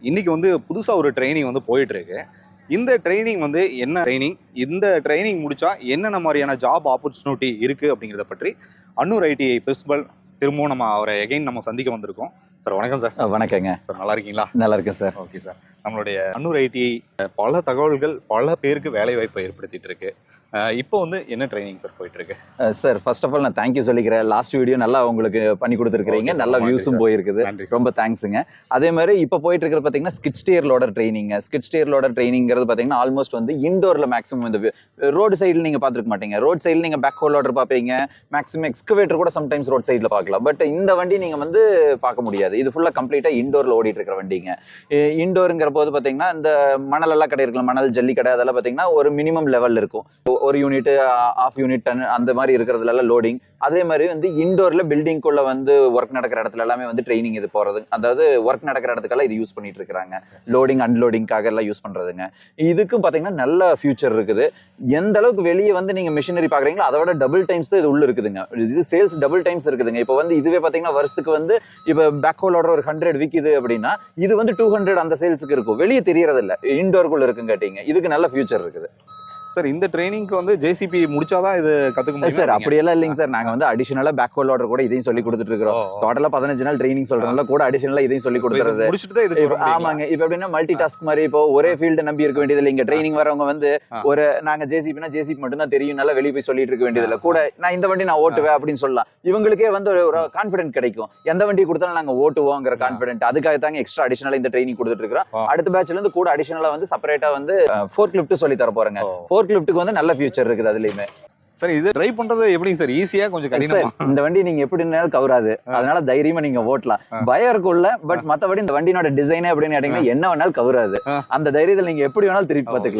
இன்னைக்கு வந்து புதுசா ஒரு ட்ரைனிங் வந்து போயிட்டு இருக்கு. இந்த ட்ரைனிங் வந்து என்ன ட்ரைனிங்? இந்த ட்ரைனிங் முடிச்சா என்னென்ன மாதிரியான ஜாப் ஆப்பர்ச்சுனிட்டி இருக்கு அப்படிங்கிறத பற்றி அன்னூர் ஐடிஐ பிரின்சிபல் திரும்பவும் நம்ம அவரை எகைன் நம்ம சந்திக்க வந்திருக்கோம். சார் வணக்கம் சார். வணக்கங்க சார் நல்லா இருக்கீங்களா? நல்லா இருக்கேன் சார். Okay sir. நம்மளுடைய அன்னூர் ஐடிஐ பல தகவல்கள் பல பேருக்கு வேலை வாய்ப்பை ஏற்படுத்திட்டு இருக்கு. இப்போ வந்து என்ன ட்ரைனிங் சார் போயிட்டு இருக்கு? சார் ஃபர்ஸ்ட் ஆஃப் ஆல் நான் தேங்க்யூ சொல்லிக்கிறேன். லாஸ்ட் வீடியோ நல்லா உங்களுக்கு பண்ணி கொடுத்துருக்கீங்க. நல்ல வியூஸும் போயிருக்குது. ரொம்ப தேங்க்ஸுங்க. அதே மாதிரி இப்போ போயிட்டு இருக்கிறது பார்த்தீங்கன்னா skid steer loader training. Skid steer loader ட்ரைனிங்கிறது பார்த்தீங்கன்னா ஆல்மோஸ்ட் வந்து இண்டோரில் மேக்ஸிமம் இந்த ரோடு சைடில் நீங்கள் பார்த்துருக்க மாட்டீங்க. ரோட் சைடில் நீங்கள் பேக் ஹோல் லோடர் பார்ப்பீங்க, மேக்ஸிமம் எக்ஸ்கவேட்டர் கூட சம்டைம்ஸ் ரோட் சைடில் பார்க்கலாம். பட் இந்த வண்டி நீங்கள் வந்து பார்க்க முடியாது. இது ஃபுல்லாக கம்ப்ளீட்டாக இண்டோரில் ஓடிட்டு இருக்கிற வண்டிங்க. இண்டோருங்கிற போது பார்த்தீங்கன்னா இந்த மணல் எல்லாம் கடை இருக்கலாம், மணல் ஜல்லி கடை அதெல்லாம் பார்த்தீங்கன்னா ஒரு மினிமம் லெவல் இருக்கும். ஒரு யூனிட் ஆஃப் யூனிட் டன் அந்த மாதிரி இருக்கிறதுல எல்லாம் லோடிங். அதே மாதிரி வந்து இண்டோர்ல பில்டிங்குள்ள வந்து ஒர்க் நடக்கிற இடத்துல எல்லாமே வந்து ட்ரைனிங் இது போறது, அதாவது ஒர்க் நடக்கிற இடத்துக்கெல்லாம் இது யூஸ் பண்ணிட்டு இருக்காங்க. லோடிங் அன்லோடிங்காக எல்லாம் யூஸ் பண்றதுங்க. இதுக்கும் பாத்தீங்கன்னா நல்ல ஃபியூச்சர் இருக்குது. எந்த அளவுக்கு வெளியே வந்து நீங்க மிஷினரி பாக்குறீங்களோ அதை விட டபுள் டைம்ஸ் தான் இது உள்ள இருக்குதுங்க. இது சேல்ஸ் டபுள் டைம்ஸ் இருக்குதுங்க. இப்போ வந்து இதுவே பாத்தீங்கன்னா வருஷத்துக்கு வந்து இப்போ பேக்ஹோலோட ஒரு 100 விக்குது அப்படின்னா இது வந்து 200 அந்த சேல்ஸுக்கு இருக்கும். வெளியே தெரியறது இல்ல, இண்டோருக்குள்ள இருக்குங்க கேட்டீங்க. இதுக்கு நல்ல ஃபியூச்சர் இருக்குது சார். இந்த ட்ரைனிங்க்கு வந்து ஜேசிபி முடிச்சாதான் இது கத்துக்க முடியும் சார். அப்படி எல்லாம் இல்லைங்க சார். நாங்க வந்து அடிஷனலா பேக் ஹோல் ஆர்டர் கூட இதையும் சொல்லி கொடுத்துட்டு இருக்கிறோம். டோட்டலா 15 நாள் ட்ரைனிங் சொல்றதுனால கூட அடிஷனலா இதையும் சொல்லி கொடுத்துறது. ஆமாங்க. இப்ப எப்படின்னா மல்டி டாஸ்க் மாதிரி இப்போ ஒரே ஃபீல்டு நம்பி இருக்க வேண்டியது இல்லை. இங்க ட்ரைனிங் வரவங்க வந்து ஒரு நாங்க ஜேசிபினா ஜேசிபி மட்டும் தான் தெரியும், நல்லா வெளியே போய் சொல்லிட்டு இருக்க வேண்டியது இல்லை. கூட நான் இந்த வண்டி நான் ஓட்டுவேன் அப்படின்னு சொல்லலாம். இவங்களுக்கே வந்து ஒரு கான்பிடன்ட் கிடைக்கும். எந்த வண்டி கொடுத்தாலும் நாங்க ஓட்டுவோங்கிற கான்பிடன்ட். அதுக்காக தாங்க எக்ஸ்ட்ரா அடிஷனலா இந்த ட்ரைனிங் கொடுத்துட்டு இருக்கிறோம். அடுத்த பேட்ச்ல இருந்து கூட அடிஷனலா வந்து செப்பரேட்டா வந்து ஃபோர்க் லிஃப்ட் சொல்லி தர போறாங்க. ஃபோர்க் லிஃப்ட்டுக்கு வந்து நல்ல ஃபியூச்சர் இருக்குது அதுலயுமே. சார் இது ட்ரை பண்றது எப்படிங்க சார்? ஈஸியா கொஞ்சம் கடினமா? இந்த வண்டி நீங்க எப்படினாலும் கவராது, அதனால தைரியமா நீங்க ஓட்டலாம். பயம் இருக்கும்ல, பட் மத்தபடி இந்த வண்டியோட டிசைனே அப்படின்னு கேட்டீங்கன்னா என்ன வேணாலும் கவராது. அந்த தைரியத்துல நீங்க எப்படி வேணாலும் திருப்பி பார்த்துக்கலாம்.